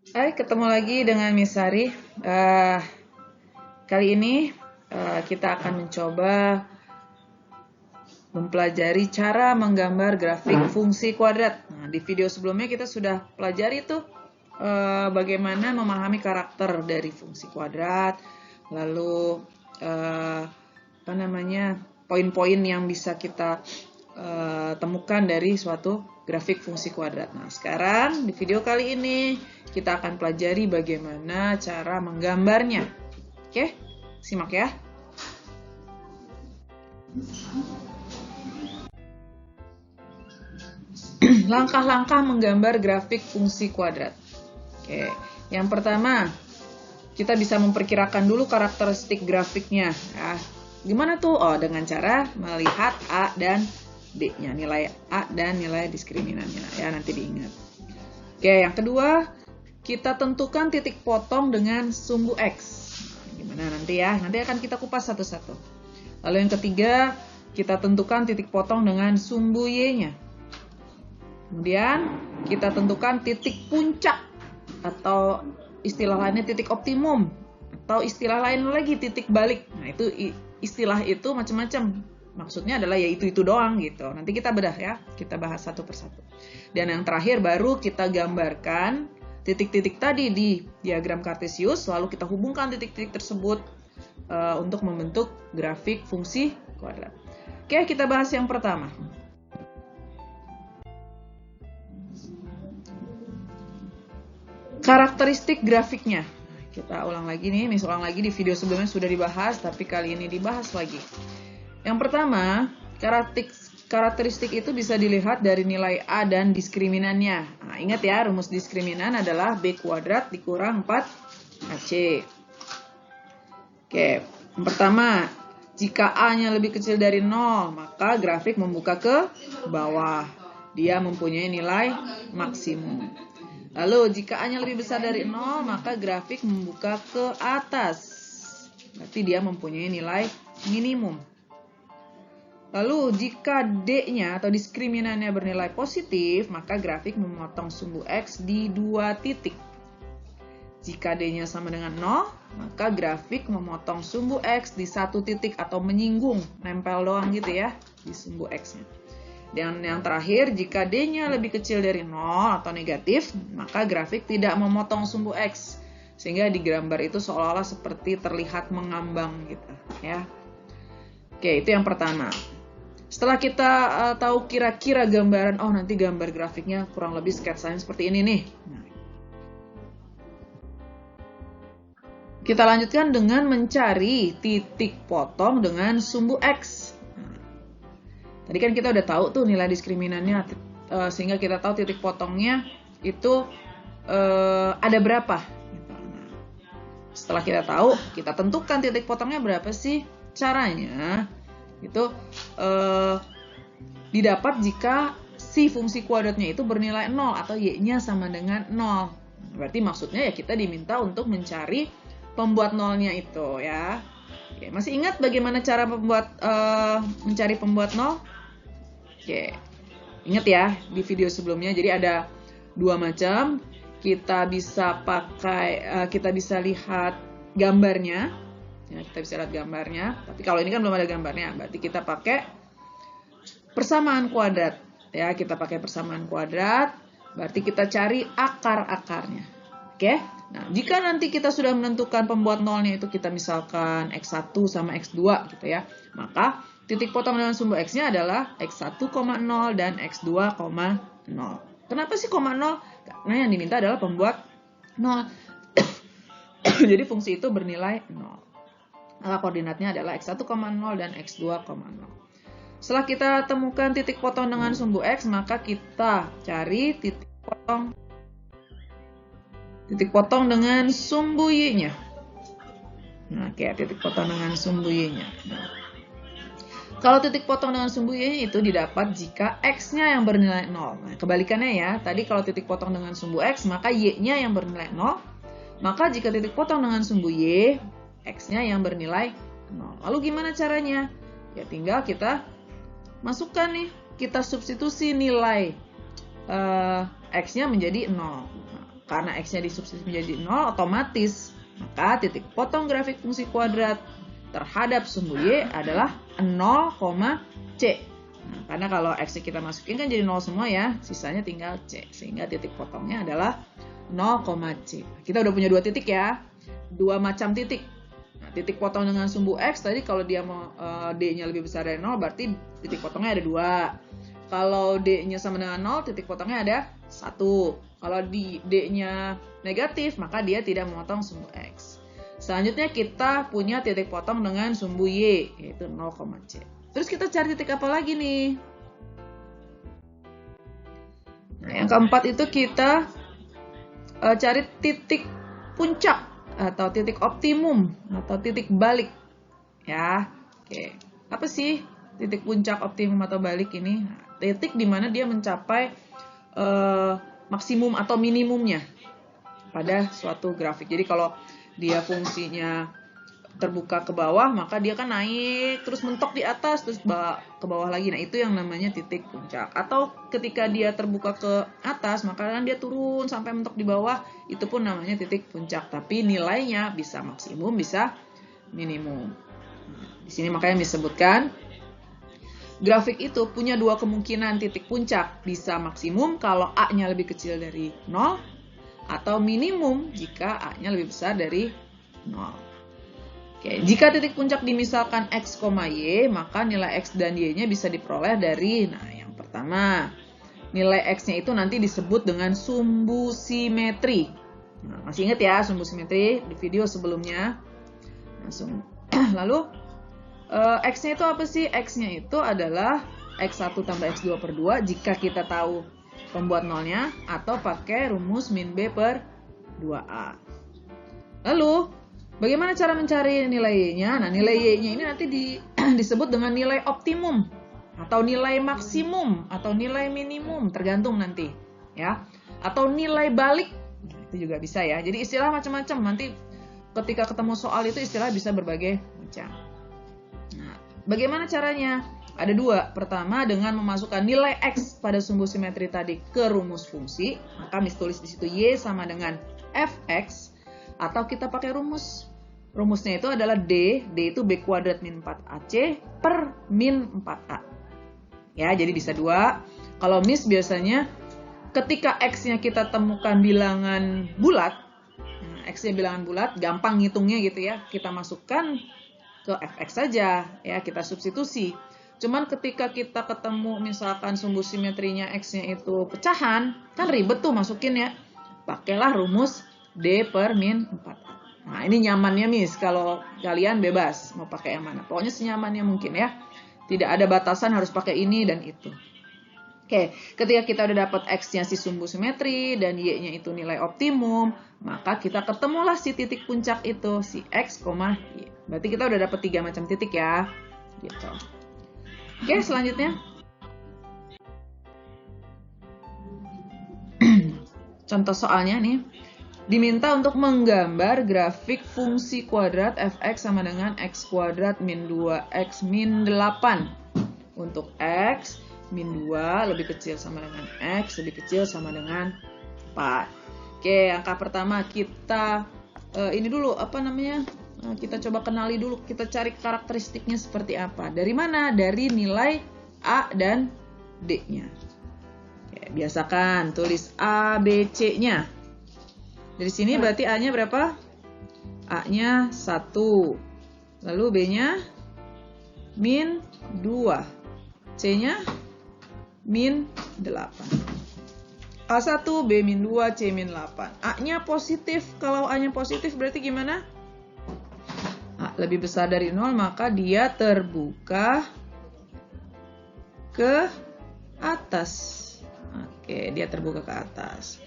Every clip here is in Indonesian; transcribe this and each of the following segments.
Hai, ketemu lagi dengan Miss Sari. Eh, Kali ini kita akan mencoba mempelajari cara menggambar grafik fungsi kuadrat. Nah, di video sebelumnya kita sudah pelajari tuh bagaimana memahami karakter dari fungsi kuadrat, lalu poin-poin yang bisa kita temukan dari suatu grafik fungsi kuadrat. Nah, sekarang di video kali ini kita akan pelajari bagaimana cara menggambarnya. Oke, simak ya. Langkah-langkah menggambar grafik fungsi kuadrat. Oke, yang pertama, kita bisa memperkirakan dulu karakteristik grafiknya. Ya. Gimana tuh? Oh, dengan cara melihat A dan D-nya, nilai A dan nilai diskriminannya. Ya, nanti diingat. Oke, yang kedua, kita tentukan titik potong dengan sumbu X. Nah, gimana nanti ya? Nanti akan kita kupas satu-satu. Lalu yang ketiga, kita tentukan titik potong dengan sumbu Y-nya. Kemudian kita tentukan titik puncak atau istilah lainnya titik optimum atau istilah lain lagi titik balik. Nah, itu istilah itu macam-macam. Maksudnya adalah ya itu doang gitu. Nanti kita bedah ya, kita bahas satu persatu. Dan yang terakhir baru kita gambarkan titik-titik tadi di diagram Cartesius, lalu kita hubungkan titik-titik tersebut untuk membentuk grafik fungsi kuadrat. Oke, kita bahas yang pertama. Karakteristik grafiknya. Kita ulang lagi nih, ulang lagi di video sebelumnya sudah dibahas, tapi kali ini dibahas lagi. Yang pertama, karakteristik itu bisa dilihat dari nilai A dan diskriminannya. Nah, ingat ya, rumus diskriminan adalah B kuadrat dikurang 4AC. Oke, yang pertama, jika A-nya lebih kecil dari 0, maka grafik membuka ke bawah. Dia mempunyai nilai maksimum. Lalu, jika A-nya lebih besar dari 0, maka grafik membuka ke atas. Berarti dia mempunyai nilai minimum. Lalu, jika D-nya atau diskriminannya bernilai positif, maka grafik memotong sumbu X di 2 titik. Jika D-nya sama dengan 0, maka grafik memotong sumbu X di 1 titik atau menyinggung, nempel doang gitu ya, di sumbu X-nya. Dan yang terakhir, jika D-nya lebih kecil dari 0 atau negatif, maka grafik tidak memotong sumbu X. Sehingga di gambar itu seolah-olah seperti terlihat mengambang gitu ya. Oke, itu yang pertama. Setelah kita tahu kira-kira gambaran, oh nanti gambar grafiknya kurang lebih sketsanya seperti ini nih. Nah, kita lanjutkan dengan mencari titik potong dengan sumbu X. Tadi kan kita udah tahu tuh nilai diskriminannya, sehingga kita tahu titik potongnya itu ada berapa. Setelah kita tahu, kita tentukan titik potongnya berapa sih. Caranya itu didapat jika si fungsi kuadratnya itu bernilai 0 atau y-nya sama dengan 0. Berarti maksudnya ya kita diminta untuk mencari pembuat nolnya itu ya. Oke, masih ingat bagaimana cara mencari pembuat 0? Oke, ingat ya di video sebelumnya. Jadi ada 2 macam. Kita bisa lihat gambarnya. Ya, kita bisa lihat gambarnya. Tapi kalau ini kan belum ada gambarnya, berarti kita pakai persamaan kuadrat. Ya, kita pakai persamaan kuadrat. Berarti kita cari akar-akarnya. Oke. Nah, jika nanti kita sudah menentukan pembuat nolnya itu kita misalkan X1 sama X2 gitu ya. Maka titik potong dengan sumbu X-nya adalah X1, 0 dan X2, 0. Kenapa sih 0? Karena yang diminta adalah pembuat 0. Jadi fungsi itu bernilai 0. Maka koordinatnya adalah X1, 0 dan X2, 0. Setelah kita temukan titik potong dengan sumbu X, maka kita cari titik potong dengan sumbu Y-nya. Nah, kayak titik potong dengan sumbu Y-nya. Nah, kalau titik potong dengan sumbu Y itu didapat jika X-nya yang bernilai 0. Nah, kebalikannya ya, tadi kalau titik potong dengan sumbu X, maka Y-nya yang bernilai 0. Maka jika titik potong dengan sumbu Y, X-nya yang bernilai 0. Lalu gimana caranya? Ya tinggal kita masukkan nih, kita substitusi nilai X-nya menjadi 0. Nah, karena X-nya disubstitusi menjadi 0, otomatis maka titik potong grafik fungsi kuadrat terhadap sumbu Y adalah 0,C. Nah, karena kalau X-nya kita masukin kan jadi 0 semua ya, sisanya tinggal C. Sehingga titik potongnya adalah 0,C. Kita udah punya dua titik ya, dua macam titik. Nah, titik potong dengan sumbu X tadi kalau dia mau D-nya lebih besar dari 0, berarti titik potongnya ada 2. Kalau D-nya sama dengan 0, titik potongnya ada 1. Kalau D-nya negatif, maka dia tidak memotong sumbu X. Selanjutnya kita punya titik potong dengan sumbu Y, yaitu 0,C. Terus kita cari titik apa lagi nih? Nah, yang keempat itu kita cari titik puncak atau titik optimum atau titik balik. Ya, oke. Apa sih titik puncak, optimum atau balik ini? Nah, titik di mana dia mencapai maksimum atau minimumnya pada suatu grafik. Jadi kalau dia fungsinya terbuka ke bawah, maka dia kan naik terus mentok di atas terus ke bawah lagi. Nah, itu yang namanya titik puncak. Atau ketika dia terbuka ke atas, maka kan dia turun sampai mentok di bawah, itu pun namanya titik puncak. Tapi nilainya bisa maksimum, bisa minimum. Nah, di sini makanya disebutkan grafik itu punya dua kemungkinan titik puncak, bisa maksimum kalau A-nya lebih kecil dari 0 atau minimum jika A-nya lebih besar dari 0. Oke, jika titik puncak dimisalkan X, Y, maka nilai X dan Y-nya bisa diperoleh dari, nah yang pertama, nilai X-nya itu nanti disebut dengan sumbu simetri. Nah, masih ingat ya sumbu simetri di video sebelumnya? Lalu, X-nya itu apa sih? X-nya itu adalah X1 tambah X2 per 2 jika kita tahu pembuat nolnya, atau pakai rumus min B per 2A. Lalu, bagaimana cara mencari nilai Y-nya? Nah, nilai Y-nya ini nanti disebut dengan nilai optimum atau nilai maksimum atau nilai minimum, tergantung nanti ya. Atau nilai balik, itu juga bisa ya. Jadi istilah macam-macam, nanti ketika ketemu soal itu istilah bisa berbagai macam. Nah, bagaimana caranya? Ada dua. Pertama, dengan memasukkan nilai X pada sumbu simetri tadi ke rumus fungsi, maka tulis di situ Y sama dengan Fx, atau kita pakai rumusnya itu adalah D itu B kuadrat min 4AC per min 4A. Ya, jadi bisa dua. Kalau mis biasanya ketika X-nya kita temukan bilangan bulat, nah, X-nya bilangan bulat, gampang ngitungnya gitu ya, kita masukkan ke Fx saja, ya kita substitusi. Cuman ketika kita ketemu misalkan sumbu simetrinya X-nya itu pecahan, kan ribet tuh masukin ya. Pakailah rumus D per min 4A. Nah, ini nyamannya Miss, kalau kalian bebas mau pakai yang mana. Pokoknya senyamannya mungkin ya. Tidak ada batasan harus pakai ini dan itu. Oke, ketika kita udah dapat X-nya si sumbu simetri dan Y-nya itu nilai optimum, maka kita ketemulah si titik puncak itu, si X, Y. Berarti kita udah dapat 3 macam titik ya. Gitu. Oke, selanjutnya. Contoh soalnya nih. Diminta untuk menggambar grafik fungsi kuadrat Fx sama dengan X kuadrat min 2X min 8. Untuk X min 2 lebih kecil sama dengan X, lebih kecil sama dengan 4. Oke, angka pertama kita ini dulu, apa namanya? Kita coba kenali dulu, kita cari karakteristiknya seperti apa. Dari mana? Dari nilai A dan D-nya. Biasakan tulis A, B, C-nya. Dari sini berarti A-nya berapa? A-nya 1. Lalu B-nya min 2. C-nya min 8. A1, B min 2, C min 8. A-nya positif. Kalau A-nya positif berarti gimana? A lebih besar dari 0, maka dia terbuka ke atas. Oke, dia terbuka ke atas.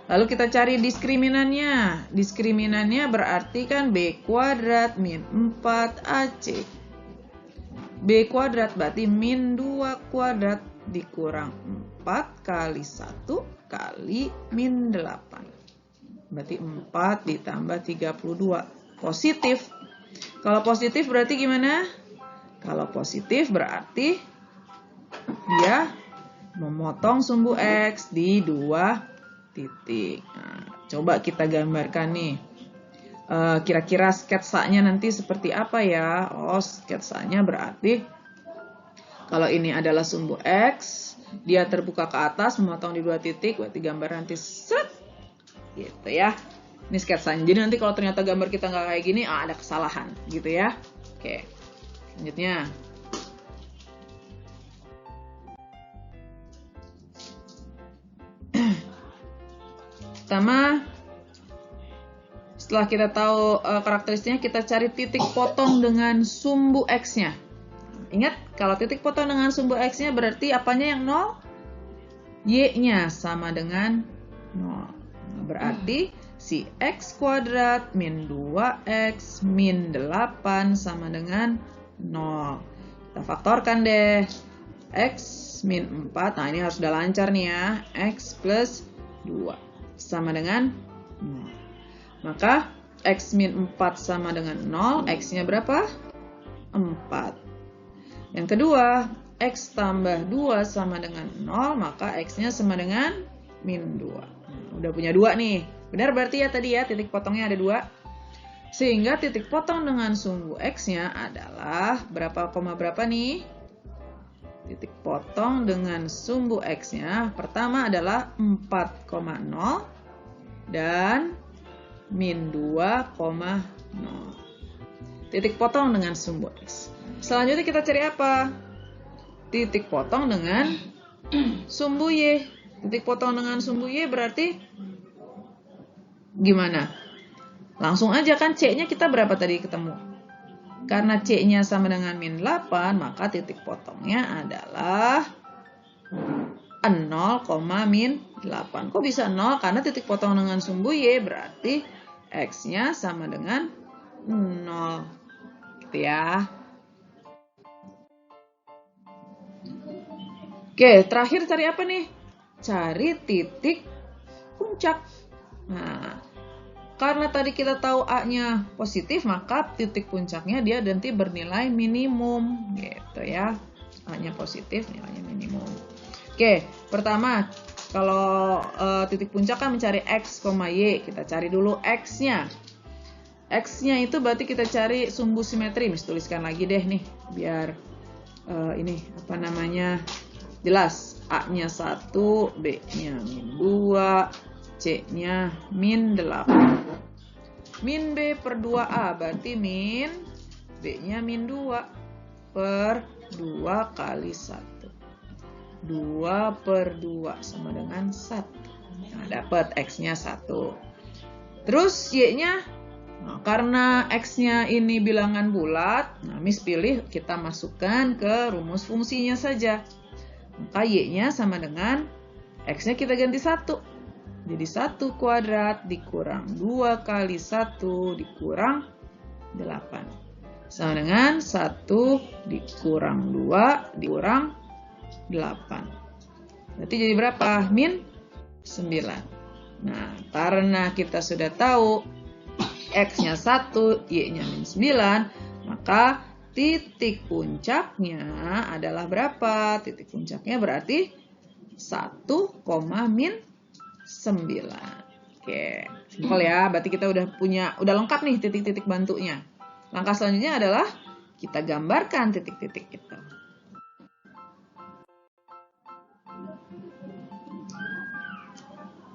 Lalu kita cari diskriminannya. Diskriminannya berarti kan B kuadrat min 4AC. B kuadrat berarti min 2 kuadrat dikurang 4 kali 1 kali min 8. Berarti 4 ditambah 32. Positif. Kalau positif berarti gimana? Kalau positif berarti dia memotong sumbu X di 2 titik. Nah, Coba kita gambarkan nih. Kira-kira sketsanya nanti seperti apa ya? Oh, sketsanya berarti kalau ini adalah sumbu X, dia terbuka ke atas, memotong di 2 titik, berarti gambar nanti set, gitu ya. Ini sketsanya. Jadi nanti kalau ternyata gambar kita nggak kayak gini, ada kesalahan, gitu ya. Oke, selanjutnya. Pertama, setelah kita tahu karakteristiknya, kita cari titik potong dengan sumbu X-nya. Ingat, kalau titik potong dengan sumbu X-nya berarti apanya yang 0? Y-nya sama dengan 0. Berarti si X kuadrat min 2X min 8 sama dengan 0. Kita faktorkan deh. X min 4, nah ini harus udah lancar nih ya. X plus 2 sama dengan 0. Maka X min 4 sama dengan 0, X-nya berapa? 4. Yang kedua, X tambah 2 sama dengan 0, maka X-nya sama dengan min 2. Udah punya 2 nih. Benar berarti ya tadi ya, titik potongnya ada 2. Sehingga titik potong dengan sumbu X-nya adalah berapa, berapa nih? Titik potong dengan sumbu X-nya pertama adalah 4,0 dan min 2,0. Titik potong dengan sumbu X. Selanjutnya kita cari apa? Titik potong dengan sumbu Y. Titik potong dengan sumbu Y berarti gimana? Langsung aja kan C-nya kita berapa tadi ketemu? Karena C-nya sama dengan min 8, maka titik potongnya adalah 0, min 8. Kok bisa 0? Karena titik potong dengan sumbu Y berarti X-nya sama dengan 0. Gitu ya. Oke, terakhir cari apa nih? Cari titik puncak. Nah, karena tadi kita tahu A-nya positif, maka titik puncaknya dia nanti bernilai minimum. Gitu ya. A-nya positif, nilainya minimum. Oke, pertama, kalau titik puncak kan mencari X, Y. Kita cari dulu X-nya. X-nya itu berarti kita cari sumbu simetri. Tuliskan lagi deh nih, biar ini apa namanya jelas. A-nya 1, B-nya min 2, C-nya min 8. Min B per 2A berarti min B-nya min 2 per 2 kali 1. 2 per 2 sama dengan 1. Nah, dapat X-nya 1. Terus Y-nya, nah, karena X-nya ini bilangan bulat, nah Miss pilih kita masukkan ke rumus fungsinya saja. Maka Y-nya sama dengan X-nya kita ganti 1. Jadi 1 kuadrat dikurang 2 kali 1 dikurang 8. Sama dengan 1 dikurang 2 dikurang 8. Berarti jadi berapa? Min 9. Nah, karena kita sudah tahu X-nya 1, Y-nya min 9, maka titik puncaknya adalah berapa? Titik puncaknya berarti 1, min 9. Oke, simpel ya. Berarti kita udah lengkap nih titik-titik bantunya. Langkah selanjutnya adalah kita gambarkan titik-titik itu.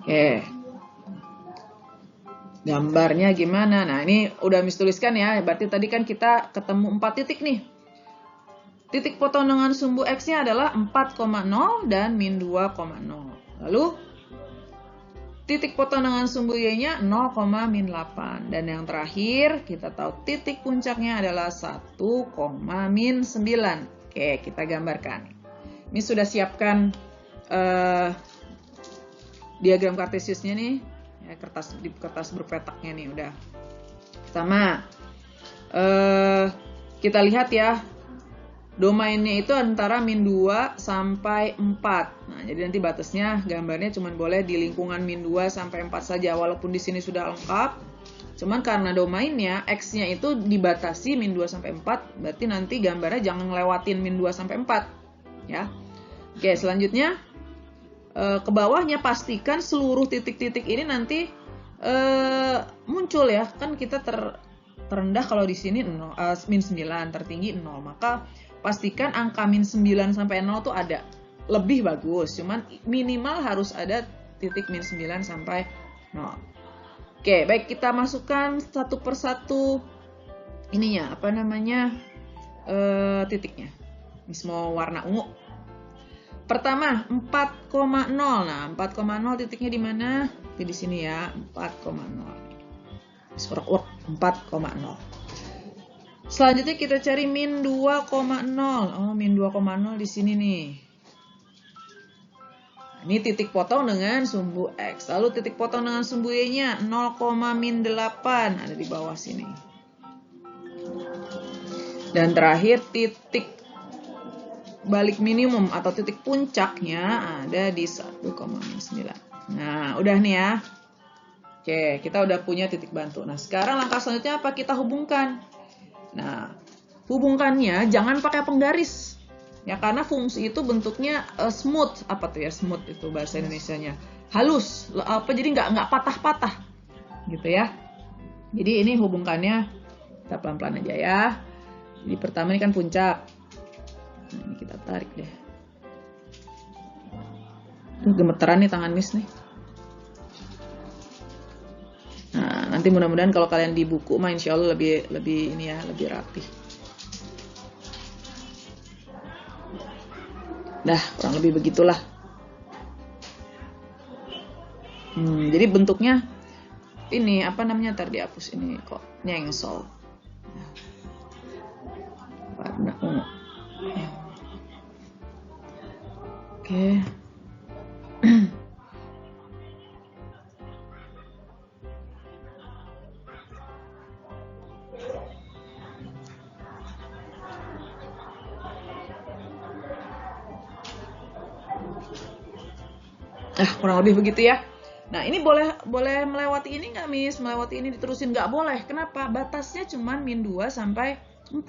Oke. Gambarnya gimana? Nah, ini udah Miss tuliskan ya. Berarti tadi kan kita ketemu 4 titik nih. Titik potong dengan sumbu X-nya adalah 4,0 dan min 2,0. Lalu titik potong dengan sumbu Y-nya 0, min 8. Dan yang terakhir, kita tahu titik puncaknya adalah 1, min 9. Oke, kita gambarkan. Ini sudah siapkan diagram kartesiusnya nih. Ya, kertas berpetaknya nih udah. Pertama, kita lihat ya. Domainnya itu antara min 2 sampai 4. Nah, jadi nanti batasnya gambarnya cuma boleh di lingkungan min 2 sampai 4 saja. Walaupun di sini sudah lengkap. Cuman karena domainnya X-nya itu dibatasi min 2 sampai 4. Berarti nanti gambarnya jangan ngelewatin min 2 sampai 4. Ya. Oke, selanjutnya ke bawahnya pastikan seluruh titik-titik ini nanti muncul ya, kan kita terendah kalau di sini min 9, tertinggi 0, maka pastikan angka min 9 sampai 0 tuh ada. Lebih bagus, cuman minimal harus ada titik min 9 sampai 0. Oke, baik, kita masukkan satu persatu ininya, apa namanya, titiknya. Mis mau warna ungu. Pertama 4,0. Nah, 4,0 titiknya di mana? Di sini ya, 4,0. Urut 4,0. Selanjutnya kita cari min 2,0. Oh, min 2,0 di sini nih. Nah, ini titik potong dengan sumbu X. Lalu titik potong dengan sumbu Y-nya 0,-8 ada di bawah sini. Dan terakhir titik balik minimum atau titik puncaknya ada di 1,9. Nah, udah nih ya. Oke, kita udah punya titik bantu. Nah, sekarang langkah selanjutnya apa? Kita hubungkan. Nah, hubungkannya jangan pakai penggaris. Ya, karena fungsi itu bentuknya smooth. Apa tuh ya smooth itu bahasa Indonesianya? Halus. Jadi nggak patah-patah. Gitu ya. Jadi ini hubungkannya kita pelan-pelan aja ya. Jadi pertama ini kan puncak. Nah, ini kita tarik deh. Tuh gemeteran nih tangan Miss nih. Nah, nanti mudah-mudahan kalau kalian di buku mah insya Allah lebih ini ya, lebih rapi. Nah, kurang lebih begitulah. Jadi bentuknya ini apa namanya, ntar dihapus ini kok nyengsol. Warna ungu. Oke. Kurang lebih begitu ya. Nah, ini boleh melewati ini nggak, Miss? Melewati ini diterusin nggak boleh. Kenapa? Batasnya cuma min 2 sampai 4.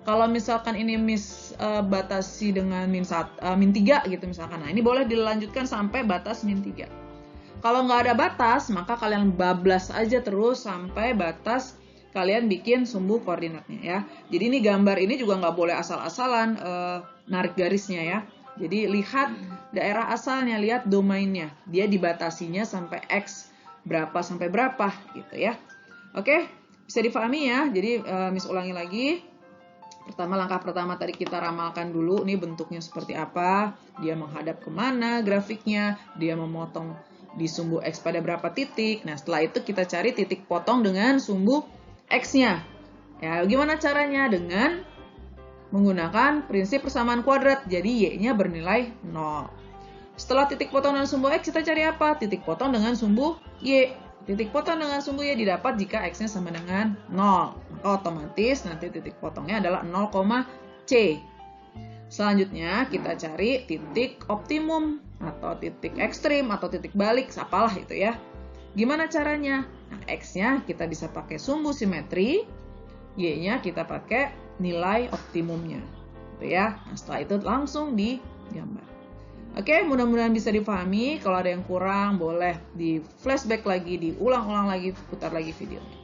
Kalau misalkan ini Miss batasi dengan min 3 gitu misalkan. Nah, ini boleh dilanjutkan sampai batas min 3. Kalau nggak ada batas, maka kalian bablas aja terus sampai batas kalian bikin sumbu koordinatnya ya. Jadi ini gambar ini juga nggak boleh asal-asalan narik garisnya ya. Jadi lihat daerah asalnya, lihat domainnya. Dia dibatasinya sampai X berapa sampai berapa gitu ya. Oke, bisa difahami ya. Jadi Miss ulangi lagi. Pertama, langkah pertama tadi kita ramalkan dulu. Ini bentuknya seperti apa. Dia menghadap kemana grafiknya. Dia memotong di sumbu X pada berapa titik. Nah, setelah itu kita cari titik potong dengan sumbu X-nya. Ya, gimana caranya? Dengan menggunakan prinsip persamaan kuadrat, jadi Y-nya bernilai 0. Setelah titik potong dengan sumbu X, kita cari apa? Titik potong dengan sumbu Y. Titik potong dengan sumbu Y didapat jika X-nya sama dengan 0. Maka otomatis nanti titik potongnya adalah 0,C. Selanjutnya kita cari titik optimum atau titik ekstrim atau titik balik, apalah itu ya. Gimana caranya? Nah, X-nya kita bisa pakai sumbu simetri, Y-nya kita pakai nilai optimumnya, gitu ya. Nah, setelah itu langsung digambar. Oke, mudah-mudahan bisa dipahami. Kalau ada yang kurang, boleh di flashback lagi, diulang-ulang lagi, putar lagi videonya.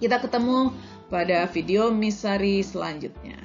Kita ketemu pada video Miss Sari selanjutnya.